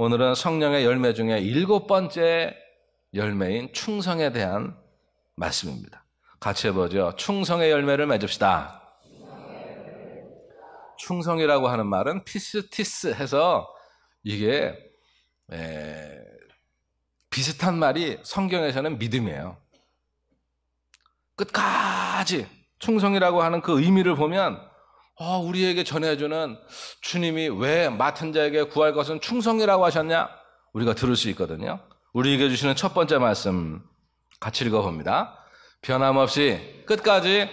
오늘은 성령의 열매 중에 7번째 열매인 충성에 대한 말씀입니다. 같이 해보죠. 충성의 열매를 맺읍시다. 충성이라고 하는 말은 피스티스 해서 이게 비슷한 말이 성경에서는 믿음이에요. 끝까지 충성이라고 하는 그 의미를 보면 우리에게 전해주는 주님이 왜 맡은 자에게 구할 것은 충성이라고 하셨냐? 우리가 들을 수 있거든요. 우리에게 주시는 첫 번째 말씀 같이 읽어봅니다. 변함없이 끝까지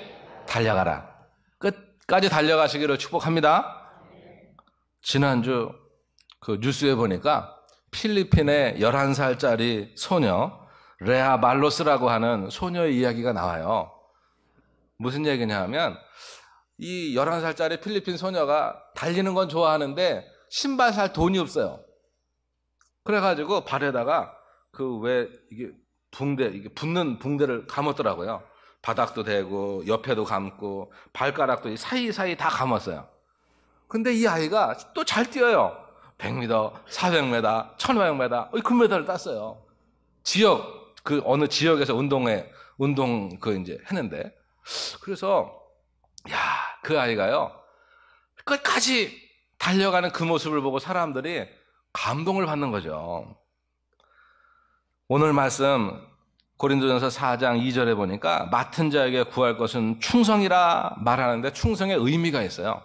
달려가라. 끝까지 달려가시기를 축복합니다. 지난주 그 뉴스에 보니까 필리핀의 11살짜리 소녀 레아 말로스라고 하는 소녀의 이야기가 나와요. 무슨 얘기냐 하면 이 11살짜리 필리핀 소녀가 달리는 건 좋아하는데 신발 살 돈이 없어요. 그래가지고 발에다가 이게 붙는 붕대를 감았더라고요. 바닥도 대고 옆에도 감고 발가락도 사이사이 다 감았어요. 근데 이 아이가 또 잘 뛰어요. 100m, 400m, 1500m, 금메달을 땄어요. 어느 지역에서 운동 이제 했는데. 그래서 그 아이가요, 끝까지 달려가는 그 모습을 보고 사람들이 감동을 받는 거죠. 오늘 말씀 고린도전서 4장 2절에 보니까 맡은 자에게 구할 것은 충성이라 말하는데 충성의 의미가 있어요.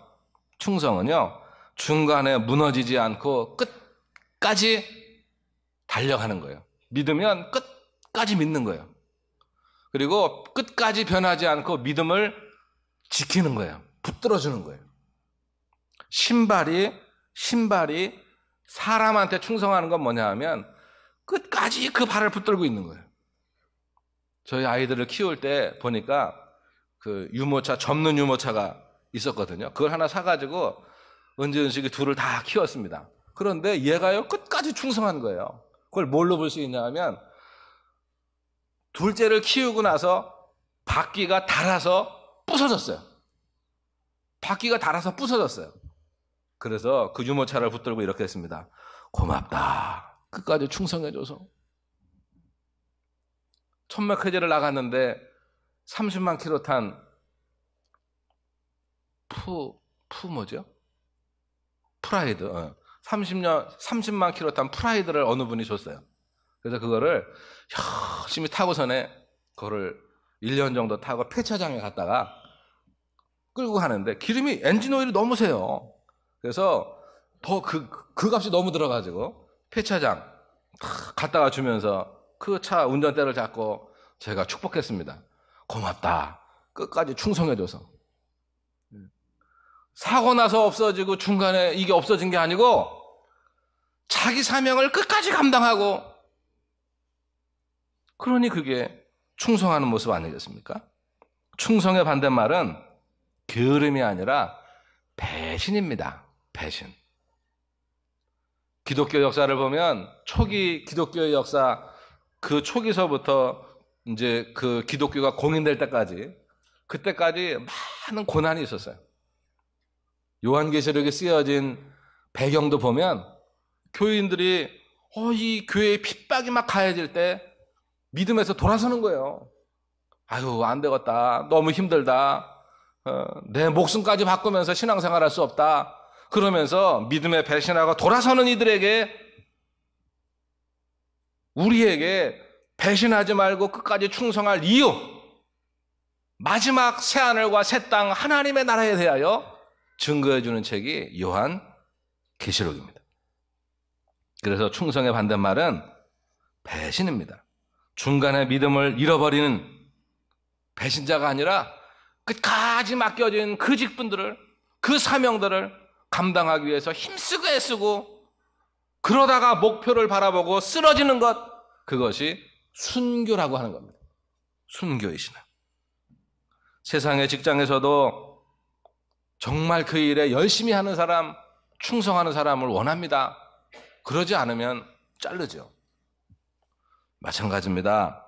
충성은요, 중간에 무너지지 않고 끝까지 달려가는 거예요. 믿으면 끝까지 믿는 거예요. 그리고 끝까지 변하지 않고 믿음을 지키는 거예요. 붙들어주는 거예요. 신발이 사람한테 충성하는 건 뭐냐 하면 끝까지 그 발을 붙들고 있는 거예요. 저희 아이들을 키울 때 보니까 그 유모차, 접는 유모차가 있었거든요. 그걸 하나 사가지고 은지은식이 둘을 다 키웠습니다. 그런데 얘가요, 끝까지 충성한 거예요. 그걸 뭘로 볼 수 있냐 하면 둘째를 키우고 나서 바퀴가 닳아서 부서졌어요. 그래서 그 유모차를 붙들고 이렇게 했습니다. 고맙다. 끝까지 충성해줘서. 천막 회제를 나갔는데 30만 킬로 탄 프라이드. 30만 킬로 탄 프라이드를 어느 분이 줬어요. 그래서 그거를 열심히 타고선에 그거를 1년 정도 타고 폐차장에 갔다가 끌고 가는데 기름이 엔진 오일이 너무 세요. 그래서 더 그 값이 너무 들어가지고 폐차장 갔다가 주면서 그 차 운전대를 잡고 제가 축복했습니다. 고맙다. 끝까지 충성해줘서. 사고 나서 없어지고 중간에 이게 없어진 게 아니고 자기 사명을 끝까지 감당하고, 그러니 그게 충성하는 모습 아니겠습니까? 충성의 반대말은 게으름이 아니라 배신입니다. 배신. 기독교 역사를 보면 초기 기독교의 역사, 그 초기서부터 이제 그 기독교가 공인될 때까지, 그때까지 많은 고난이 있었어요. 요한계시록에 쓰여진 배경도 보면 교인들이 이 교회에 핍박이 막 가해질 때 믿음에서 돌아서는 거예요. 아유, 안 되겠다. 너무 힘들다. 내 목숨까지 바꾸면서 신앙생활 할 수 없다. 그러면서 믿음에 배신하고 돌아서는 이들에게, 우리에게 배신하지 말고 끝까지 충성할 이유, 마지막 새하늘과 새 땅 하나님의 나라에 대하여 증거해주는 책이 요한계시록입니다. 그래서 충성의 반대말은 배신입니다. 중간에 믿음을 잃어버리는 배신자가 아니라 끝까지 맡겨진 그 직분들을, 그 사명들을 감당하기 위해서 힘쓰고 애쓰고, 그러다가 목표를 바라보고 쓰러지는 것, 그것이 순교라고 하는 겁니다. 순교이시나. 세상의 직장에서도 정말 그 일에 열심히 하는 사람, 충성하는 사람을 원합니다. 그러지 않으면 자르죠. 마찬가지입니다.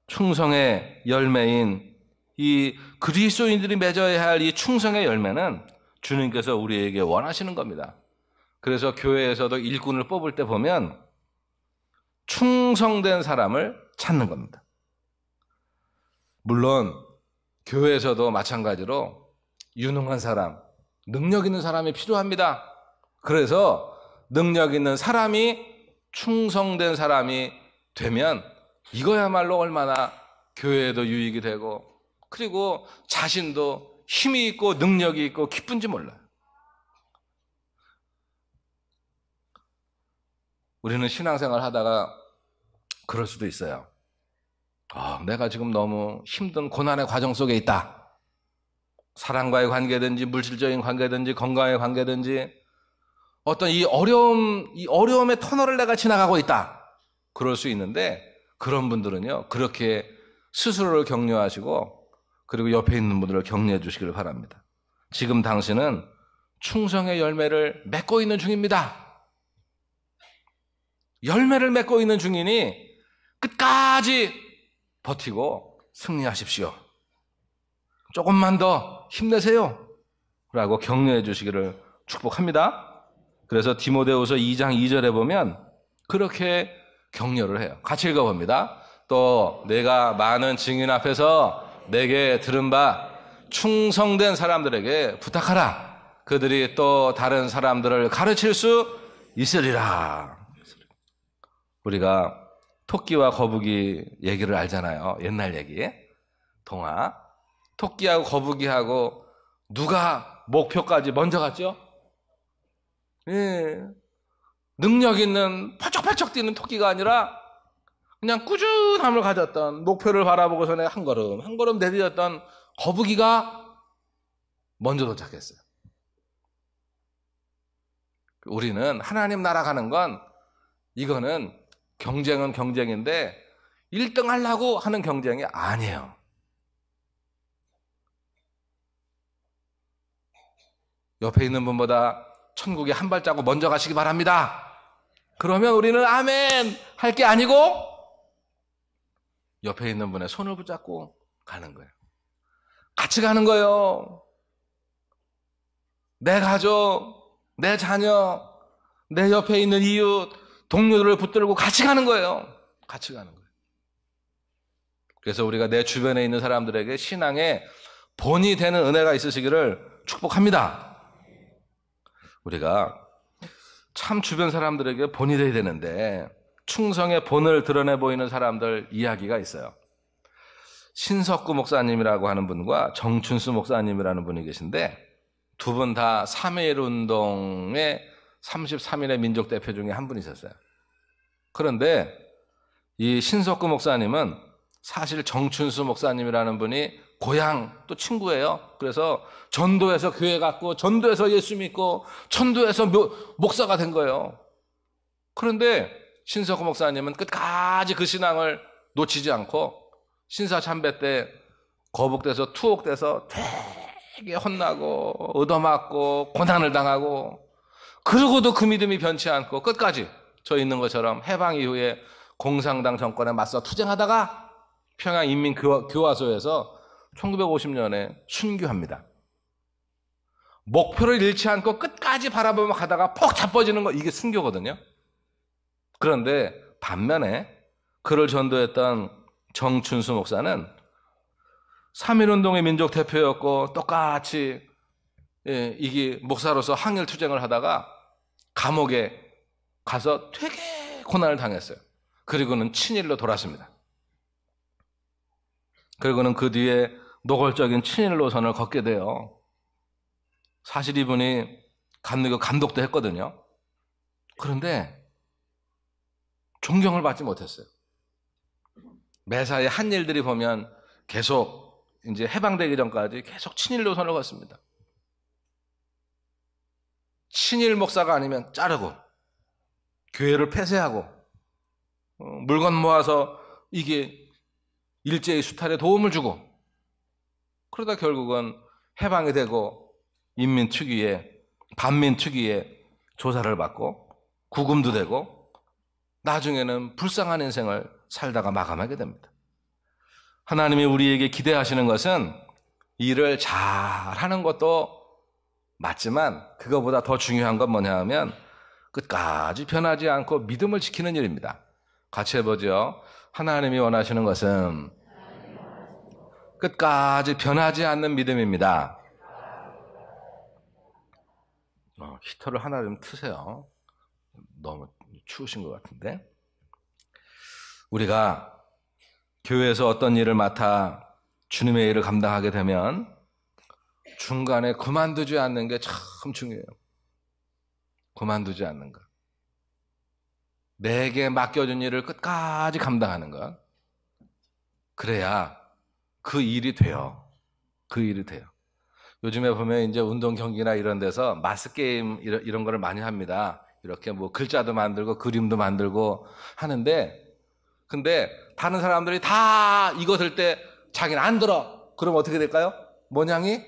충성의 열매인 이 그리스도인들이 맺어야 할 이 충성의 열매는 주님께서 우리에게 원하시는 겁니다. 그래서 교회에서도 일꾼을 뽑을 때 보면 충성된 사람을 찾는 겁니다. 물론 교회에서도 마찬가지로 유능한 사람, 능력 있는 사람이 필요합니다. 그래서 능력 있는 사람이 충성된 사람이 되면 이거야말로 얼마나 교회에도 유익이 되고 그리고 자신도 힘이 있고 능력이 있고 기쁜지 몰라요. 우리는 신앙생활 하다가 그럴 수도 있어요. 내가 지금 너무 힘든 고난의 과정 속에 있다. 사랑과의 관계든지 물질적인 관계든지 건강의 관계든지 어떤 이 어려움의 터널을 내가 지나가고 있다. 그럴 수 있는데 그런 분들은요, 그렇게 스스로를 격려하시고 그리고 옆에 있는 분들을 격려해 주시기를 바랍니다. 지금 당신은 충성의 열매를 맺고 있는 중입니다. 열매를 맺고 있는 중이니 끝까지 버티고 승리하십시오. 조금만 더 힘내세요. 라고 격려해 주시기를 축복합니다. 그래서 디모데후서 2장 2절에 보면 그렇게 격려를 해요. 같이 읽어봅니다. 또 내가 많은 증인 앞에서 내게 들은 바 충성된 사람들에게 부탁하라. 그들이 또 다른 사람들을 가르칠 수 있으리라. 우리가 토끼와 거북이 얘기를 알잖아요. 옛날 얘기. 동화. 토끼하고 거북이하고 누가 목표까지 먼저 갔죠? 예. 능력 있는 펄쩍펄쩍 뛰는 토끼가 아니라 그냥 꾸준함을 가졌던 목표를 바라보고서는 한 걸음 내디뎠던 거북이가 먼저 도착했어요. 우리는 하나님 나라 가는 건 이거는 경쟁은 경쟁인데 1등 하려고 하는 경쟁이 아니에요. 옆에 있는 분보다 천국에 한 발자국 먼저 가시기 바랍니다. 그러면 우리는 아멘 할 게 아니고 옆에 있는 분의 손을 붙잡고 가는 거예요. 같이 가는 거예요. 내 가족, 내 자녀, 내 옆에 있는 이웃, 동료들을 붙들고 같이 가는 거예요. 같이 가는 거예요. 그래서 우리가 내 주변에 있는 사람들에게 신앙의 본이 되는 은혜가 있으시기를 축복합니다. 우리가 참 주변 사람들에게 본이 돼야 되는데 충성의 본을 드러내 보이는 사람들 이야기가 있어요. 신석구 목사님이라고 하는 분과 정춘수 목사님이라는 분이 계신데 두 분 다 3.1운동의 33인의 민족 대표 중에 한 분이셨어요. 그런데 이 신석구 목사님은 사실 정춘수 목사님이라는 분이 고향 또 친구예요. 그래서 전도에서 교회 갔고 전도에서 예수 믿고 전도에서 목사가 된 거예요. 그런데 신석구 목사님은 끝까지 그 신앙을 놓치지 않고 신사참배 때 거북돼서 투옥돼서 되게 혼나고 얻어맞고 고난을 당하고 그러고도 그 믿음이 변치 않고 끝까지 저 있는 것처럼 해방 이후에 공산당 정권에 맞서 투쟁하다가 평양인민교화소에서 1950년에 순교합니다. 목표를 잃지 않고 끝까지 바라보며 가다가 폭 자빠지는 거 이게 순교거든요. 그런데 반면에 그를 전도했던 정춘수 목사는 3.1운동의 민족 대표였고 똑같이 이게 목사로서 항일투쟁을 하다가 감옥에 가서 되게 고난을 당했어요. 그리고는 친일로 돌아왔습니다. 그리고는 그 뒤에 노골적인 친일 노선을 걷게 돼요. 사실 이분이 감독도 했거든요. 그런데 존경을 받지 못했어요. 매사에 한 일들이 보면 계속 이제 해방되기 전까지 계속 친일 노선을 걷습니다. 친일 목사가 아니면 자르고 교회를 폐쇄하고 물건 모아서 이게 일제의 수탈에 도움을 주고 그러다 결국은 해방이 되고 인민특위에 반민특위에 조사를 받고 구금도 되고 나중에는 불쌍한 인생을 살다가 마감하게 됩니다. 하나님이 우리에게 기대하시는 것은 일을 잘하는 것도 맞지만 그거보다 더 중요한 건 뭐냐 하면 끝까지 변하지 않고 믿음을 지키는 일입니다. 같이 해보죠. 하나님이 원하시는 것은 끝까지 변하지 않는 믿음입니다. 히터를 하나 좀 트세요. 너무 추우신 것 같은데. 우리가 교회에서 어떤 일을 맡아 주님의 일을 감당하게 되면 중간에 그만두지 않는 게 참 중요해요. 그만두지 않는 것. 내게 맡겨준 일을 끝까지 감당하는 것. 그래야 그 일이 돼요. 그 일이 돼요. 요즘에 보면 이제 운동 경기나 이런 데서 마스 게임 이런 거를 많이 합니다. 이렇게 뭐 글자도 만들고 그림도 만들고 하는데, 근데 다른 사람들이 다 이거 들 때 자기는 안 들어. 그럼 어떻게 될까요? 모양이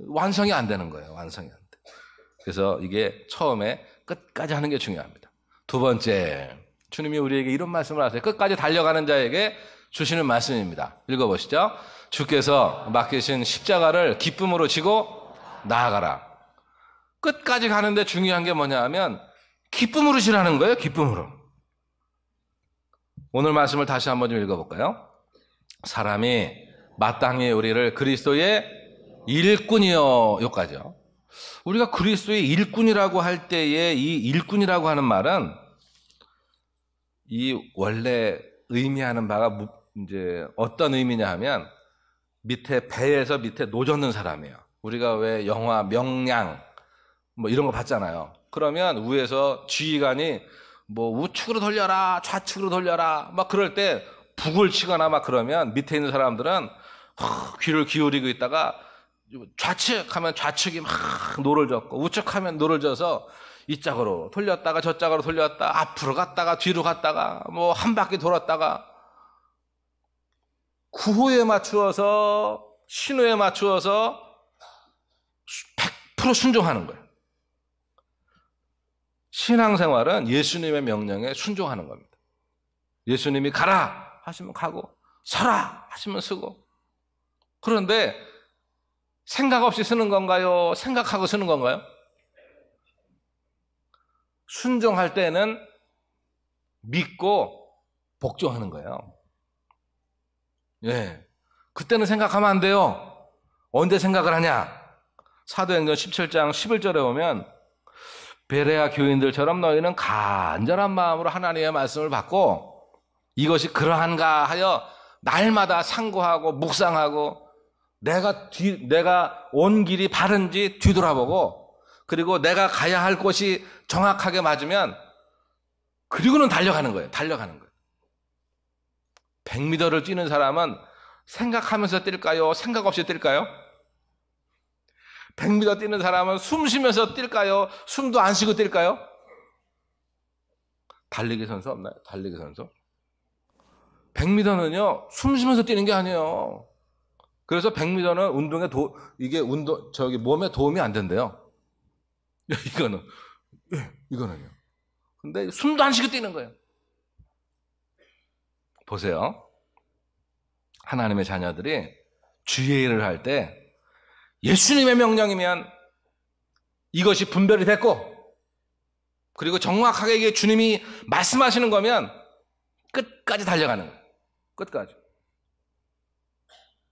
완성이 안 되는 거예요. 완성이 안 돼. 그래서 이게 처음에 끝까지 하는 게 중요합니다. 두 번째, 주님이 우리에게 이런 말씀을 하세요. 끝까지 달려가는 자에게 주시는 말씀입니다. 읽어보시죠. 주께서 맡기신 십자가를 기쁨으로 지고 나아가라. 끝까지 가는데 중요한 게 뭐냐 하면 기쁨으로 지라는 거예요. 기쁨으로. 오늘 말씀을 다시 한번 좀 읽어볼까요? 사람이 마땅히 우리를 그리스도의 일꾼이요. 여기까지요. 우리가 그리스도의 일꾼이라고 할 때에 이 일꾼이라고 하는 말은 이 원래 의미하는 바가 이제 어떤 의미냐 하면 밑에 배에서 밑에 노젓는 사람이에요. 우리가 왜 영화 명량 뭐 이런 거 봤잖아요. 그러면 위에서 지휘관이 뭐 우측으로 돌려라 좌측으로 돌려라 막 그럴 때 북을 치거나 막 그러면 밑에 있는 사람들은 귀를 기울이고 있다가 좌측 하면 좌측이 막 노를 젓고 우측 하면 노를 져서 이쪽으로 돌렸다가 저쪽으로 돌렸다 앞으로 갔다가 뒤로 갔다가 뭐 한 바퀴 돌았다가 구호에 맞추어서 신호에 맞추어서 100% 순종하는 거예요. 신앙생활은 예수님의 명령에 순종하는 겁니다. 예수님이 가라 하시면 가고 서라 하시면 서고. 그런데 생각 없이 쓰는 건가요? 생각하고 쓰는 건가요? 순종할 때는 믿고 복종하는 거예요. 예. 그때는 생각하면 안 돼요. 언제 생각을 하냐? 사도행전 17장 11절에 보면 베레아 교인들처럼 너희는 간절한 마음으로 하나님의 말씀을 받고 이것이 그러한가 하여 날마다 상고하고 묵상하고 내가 온 길이 바른지 뒤돌아보고 그리고 내가 가야 할 곳이 정확하게 맞으면 그리고는 달려가는 거예요. 달려가는 거예요. 100m를 뛰는 사람은 생각하면서 뛸까요? 생각 없이 뛸까요? 100m 뛰는 사람은 숨 쉬면서 뛸까요? 숨도 안 쉬고 뛸까요? 달리기 선수 없나요? 달리기 선수? 100m는요, 숨 쉬면서 뛰는 게 아니에요. 그래서 100m는 운동에 몸에 도움이 안 된대요. 이거는요. 근데 숨도 안 쉬고 뛰는 거예요. 보세요. 하나님의 자녀들이 주의 일을 할 때 예수님의 명령이면 이것이 분별이 됐고 그리고 정확하게 이게 주님이 말씀하시는 거면 끝까지 달려가는 거예요. 끝까지.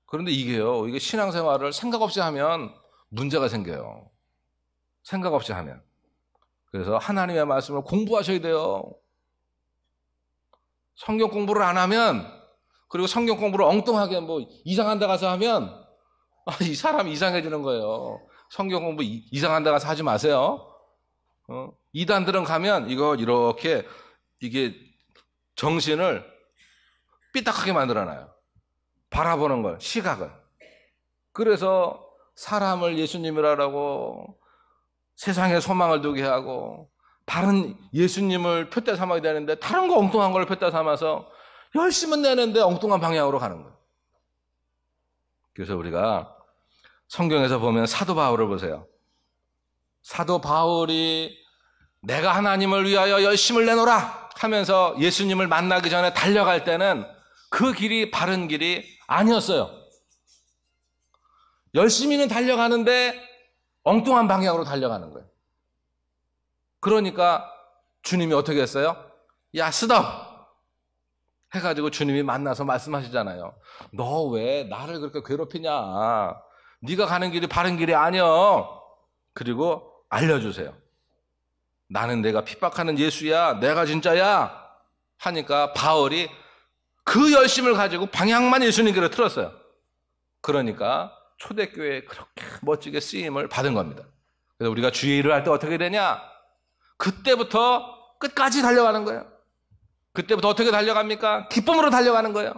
그런데 이게 신앙생활을 생각 없이 하면 문제가 생겨요. 생각 없이 하면. 그래서 하나님의 말씀을 공부하셔야 돼요. 성경 공부를 안 하면 그리고 성경 공부를 엉뚱하게 뭐 이상한 데 가서 하면 이 사람이 이상해지는 거예요. 성경 공부 이상한 데 가서 하지 마세요. 이단들은 가면 이거 이렇게 이게 정신을 삐딱하게 만들어놔요. 바라보는 걸, 시각을. 그래서 사람을 예수님이라고 세상에 소망을 두게 하고 바른 예수님을 표대 삼아야 되는데 다른 거 엉뚱한 걸 표대 삼아서 열심은 내는데 엉뚱한 방향으로 가는 거예요. 그래서 우리가 성경에서 보면 사도 바울을 보세요. 사도 바울이 내가 하나님을 위하여 열심을 내노라 하면서 예수님을 만나기 전에 달려갈 때는 그 길이 바른 길이 아니었어요. 열심히는 달려가는데 엉뚱한 방향으로 달려가는 거예요. 그러니까 주님이 어떻게 했어요? 야, 스톱! 해가지고 주님이 만나서 말씀하시잖아요. 너 왜 나를 그렇게 괴롭히냐? 네가 가는 길이 바른 길이 아니야. 그리고 알려주세요. 나는 내가 핍박하는 예수야. 내가 진짜야. 하니까 바울이 그 열심을 가지고 방향만 예수님께로 틀었어요. 그러니까 초대교회에 그렇게 멋지게 쓰임을 받은 겁니다. 그래서 우리가 주의 일을 할 때 어떻게 되냐? 그때부터 끝까지 달려가는 거예요. 그때부터 어떻게 달려갑니까? 기쁨으로 달려가는 거예요.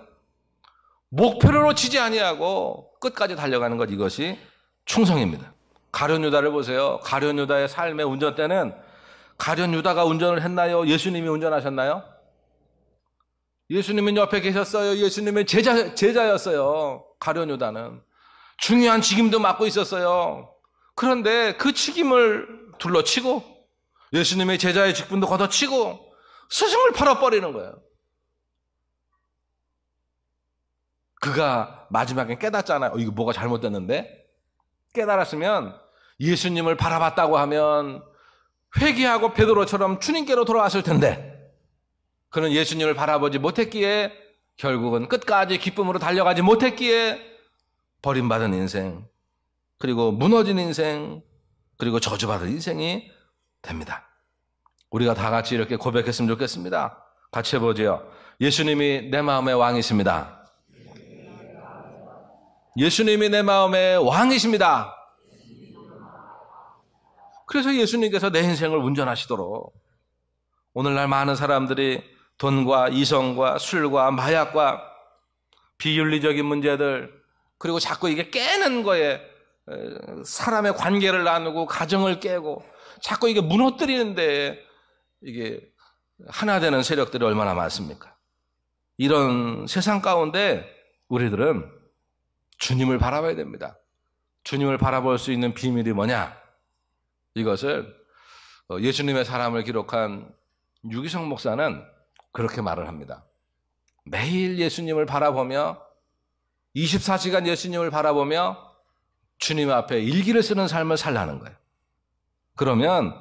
목표를 놓치지 아니하고 끝까지 달려가는 것, 이것이 충성입니다. 가룟 유다를 보세요. 가룟 유다의 삶의 운전대는 가룟 유다가 운전을 했나요? 예수님이 운전하셨나요? 예수님은 옆에 계셨어요. 예수님의 제자였어요. 가룟 유다는 중요한 직임도 맡고 있었어요. 그런데 그 직임을 둘러치고 예수님의 제자의 직분도 걷어치고 스승을 팔아버리는 거예요. 그가 마지막에 깨닫잖아요. 이거 뭐가 잘못됐는데? 깨달았으면 예수님을 바라봤다고 하면 회개하고 베드로처럼 주님께로 돌아왔을 텐데, 그는 예수님을 바라보지 못했기에 결국은 끝까지 기쁨으로 달려가지 못했기에 버림받은 인생, 그리고 무너진 인생, 그리고 저주받은 인생이 됩니다. 우리가 다 같이 이렇게 고백했으면 좋겠습니다. 같이 해보죠. 예수님이 내 마음의 왕이십니다. 예수님이 내 마음의 왕이십니다. 그래서 예수님께서 내 인생을 운전하시도록, 오늘날 많은 사람들이 돈과 이성과 술과 마약과 비윤리적인 문제들, 그리고 자꾸 이게 깨는 거에 사람의 관계를 나누고 가정을 깨고 자꾸 이게 무너뜨리는데 이게 하나 되는 세력들이 얼마나 많습니까? 이런 세상 가운데 우리들은 주님을 바라봐야 됩니다. 주님을 바라볼 수 있는 비밀이 뭐냐? 이것을 예수님의 사람을 기록한 유기성 목사는 그렇게 말을 합니다. 매일 예수님을 바라보며 24시간 예수님을 바라보며 주님 앞에 일기를 쓰는 삶을 살라는 거예요. 그러면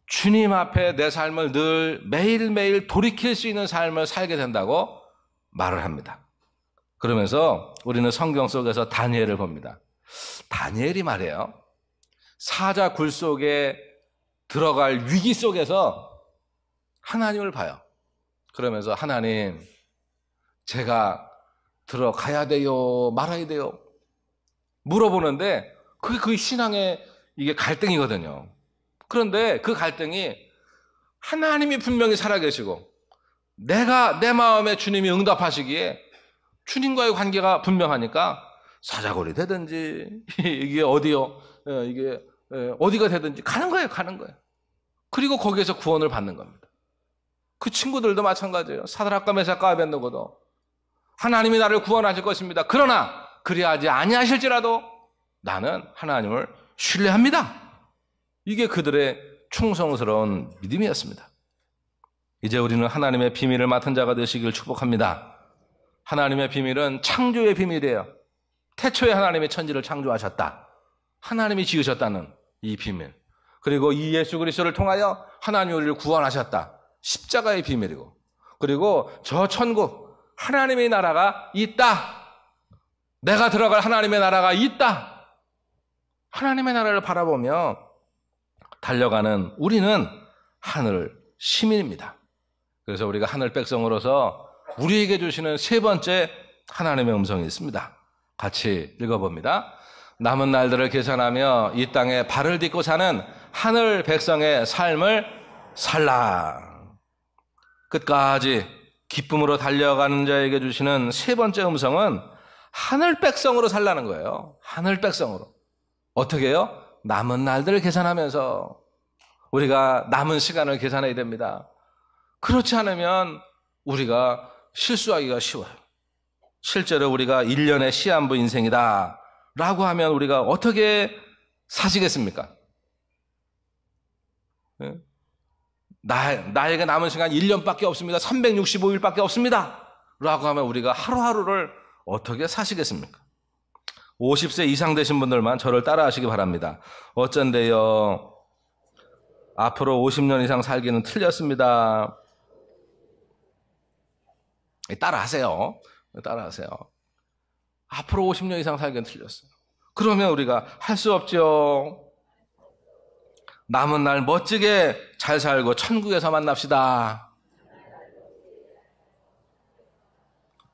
주님 앞에 내 삶을 늘 매일매일 돌이킬 수 있는 삶을 살게 된다고 말을 합니다. 그러면서 우리는 성경 속에서 다니엘을 봅니다. 다니엘이 말이에요, 사자 굴 속에 들어갈 위기 속에서 하나님을 봐요. 그러면서 하나님, 제가 들어가야 돼요? 말아야 돼요? 물어보는데 그게 그 신앙의 이게 갈등이거든요. 그런데 그 갈등이 하나님이 분명히 살아계시고 내가 내 마음에 주님이 응답하시기에 주님과의 관계가 분명하니까 사자골이 되든지 이게 어디요? 이게 어디가 되든지 가는 거예요. 가는 거예요. 그리고 거기에서 구원을 받는 겁니다. 그 친구들도 마찬가지예요. 사드락과 메삭과 아벳느고도 하나님이 나를 구원하실 것입니다. 그러나 그리하지 아니하실지라도 나는 하나님을 신뢰합니다. 이게 그들의 충성스러운 믿음이었습니다. 이제 우리는 하나님의 비밀을 맡은 자가 되시길 축복합니다. 하나님의 비밀은 창조의 비밀이에요. 태초에 하나님이 천지를 창조하셨다. 하나님이 지으셨다는 이 비밀. 그리고 이 예수 그리스도를 통하여 하나님이 우리를 구원하셨다. 십자가의 비밀이고, 그리고 저 천국 하나님의 나라가 있다. 내가 들어갈 하나님의 나라가 있다. 하나님의 나라를 바라보며 달려가는 우리는 하늘 시민입니다. 그래서 우리가 하늘 백성으로서 우리에게 주시는 세 번째 하나님의 음성이 있습니다. 같이 읽어봅니다. 남은 날들을 계산하며 이 땅에 발을 딛고 사는 하늘 백성의 삶을 살라. 끝까지 기쁨으로 달려가는 자에게 주시는 세 번째 음성은 하늘 백성으로 살라는 거예요. 하늘 백성으로. 어떻게 해요? 남은 날들을 계산하면서 우리가 남은 시간을 계산해야 됩니다. 그렇지 않으면 우리가 실수하기가 쉬워요. 실제로 우리가 1년의 시한부 인생이다 라고 하면 우리가 어떻게 사시겠습니까? 나에게 남은 시간 1년밖에 없습니다. 365일밖에 없습니다 라고 하면 우리가 하루하루를 어떻게 사시겠습니까? 50세 이상 되신 분들만 저를 따라 하시기 바랍니다. 어쩐데요? 앞으로 50년 이상 살기는 틀렸습니다. 따라하세요. 따라하세요. 앞으로 50년 이상 살기는 틀렸어요. 그러면 우리가 할 수 없죠. 남은 날 멋지게 잘 살고 천국에서 만납시다.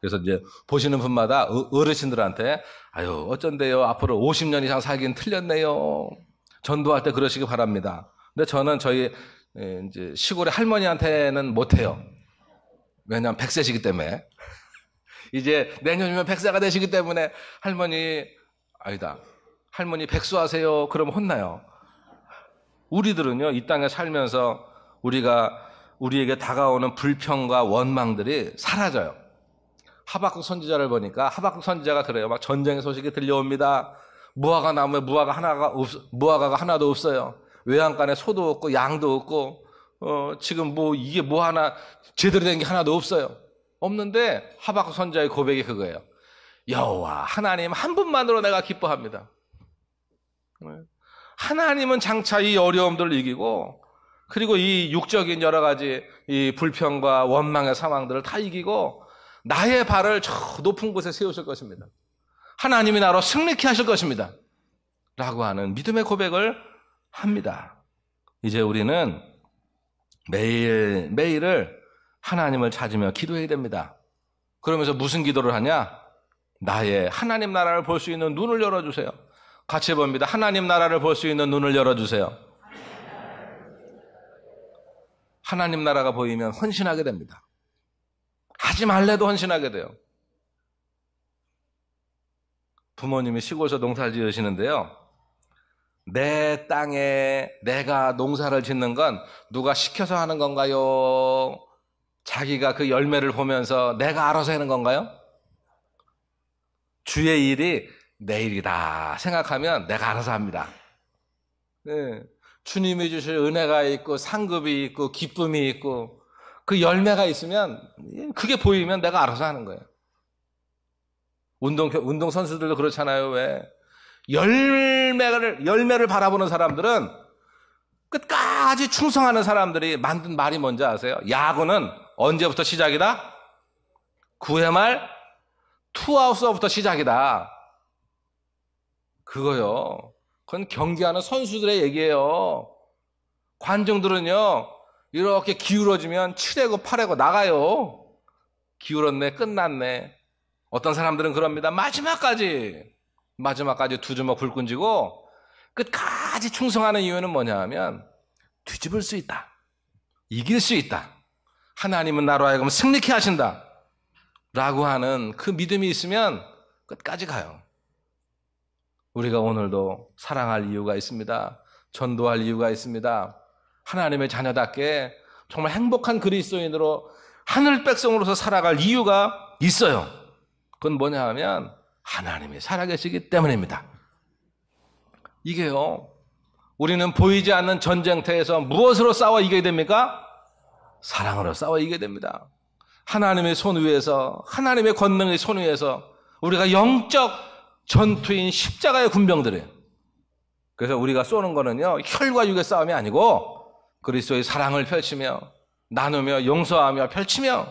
그래서 이제 보시는 분마다 어르신들한테 아유 어쩐데요. 앞으로 50년 이상 살기는 틀렸네요. 전도할 때 그러시기 바랍니다. 근데 저는 저희 이제 시골의 할머니한테는 못해요. 왜냐하면 100세시기 때문에. 이제 내년이면 100세가 되시기 때문에 할머니 아니다. 할머니 백수하세요. 그러면 혼나요. 우리들은요 이 땅에 살면서 우리에게 다가오는 불평과 원망들이 사라져요. 하박국 선지자를 보니까 하박국 선지자가 그래요. 막 전쟁의 소식이 들려옵니다. 무화과 나무에 무화과가 하나도 없어요. 외양간에 소도 없고 양도 없고 지금 이게 하나 제대로 된 게 하나도 없어요. 없는데 하박국 선지자의 고백이 그거예요. 여호와 하나님 한 분만으로 내가 기뻐합니다. 하나님은 장차 이 어려움들을 이기고 그리고 이 육적인 여러 가지 이 불평과 원망의 상황들을 다 이기고 나의 발을 저 높은 곳에 세우실 것입니다. 하나님이 나로 승리케 하실 것입니다. 라고 하는 믿음의 고백을 합니다. 이제 우리는 매일을 하나님을 찾으며 기도해야 됩니다. 그러면서 무슨 기도를 하냐? 나의 하나님 나라를 볼 수 있는 눈을 열어주세요. 같이 봅니다. 하나님 나라를 볼 수 있는 눈을 열어주세요. 하나님 나라가 보이면 헌신하게 됩니다. 하지 말래도 헌신하게 돼요. 부모님이 시골에서 농사를 지으시는데요. 내 땅에 내가 농사를 짓는 건 누가 시켜서 하는 건가요? 자기가 그 열매를 보면서 내가 알아서 하는 건가요? 주의 일이 내 일이다 생각하면 내가 알아서 합니다. 네. 주님이 주실 은혜가 있고 상급이 있고 기쁨이 있고 그 열매가 있으면 그게 보이면 내가 알아서 하는 거예요. 운동 선수들도 그렇잖아요. 왜? 열매를 바라보는 사람들은 끝까지 충성하는 사람들이 만든 말이 뭔지 아세요? 야구는 언제부터 시작이다? 9회 말 투아웃서부터 시작이다. 그거요. 그건 경기하는 선수들의 얘기예요. 관중들은요. 이렇게 기울어지면 7회고 8회고 나가요. 기울었네 끝났네. 어떤 사람들은 그럽니다. 마지막까지 두 주먹 불끈 쥐고 끝까지 충성하는 이유는 뭐냐 하면 뒤집을 수 있다. 이길 수 있다. 하나님은 나로 하여금 승리케 하신다. 라고 하는 그 믿음이 있으면 끝까지 가요. 우리가 오늘도 사랑할 이유가 있습니다. 전도할 이유가 있습니다. 하나님의 자녀답게 정말 행복한 그리스도인으로 하늘 백성으로서 살아갈 이유가 있어요. 그건 뭐냐 하면 하나님이 살아계시기 때문입니다. 이게요. 우리는 보이지 않는 전쟁터에서 무엇으로 싸워 이겨야 됩니까? 사랑으로 싸워 이겨야 됩니다. 하나님의 손 위에서 하나님의 권능의 손 위에서 우리가 영적 전투인 십자가의 군병들이에요. 그래서 우리가 쏘는 거는요. 혈과 육의 싸움이 아니고 그리스도의 사랑을 펼치며 나누며 용서하며 펼치며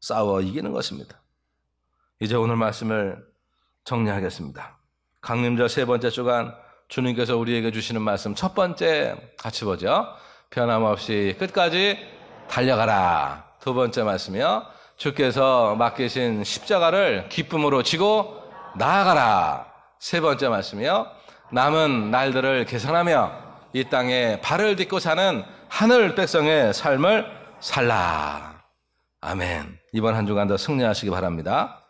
싸워 이기는 것입니다. 이제 오늘 말씀을 정리하겠습니다. 강림절 세 번째 주간 주님께서 우리에게 주시는 말씀 첫 번째 같이 보죠. 변함없이 끝까지 달려가라. 두 번째 말씀이요. 주께서 맡기신 십자가를 기쁨으로 지고 나아가라. 세 번째 말씀이요. 남은 날들을 계산하며 이 땅에 발을 딛고 사는 하늘 백성의 삶을 살라. 아멘. 이번 한 주간도 승리하시기 바랍니다.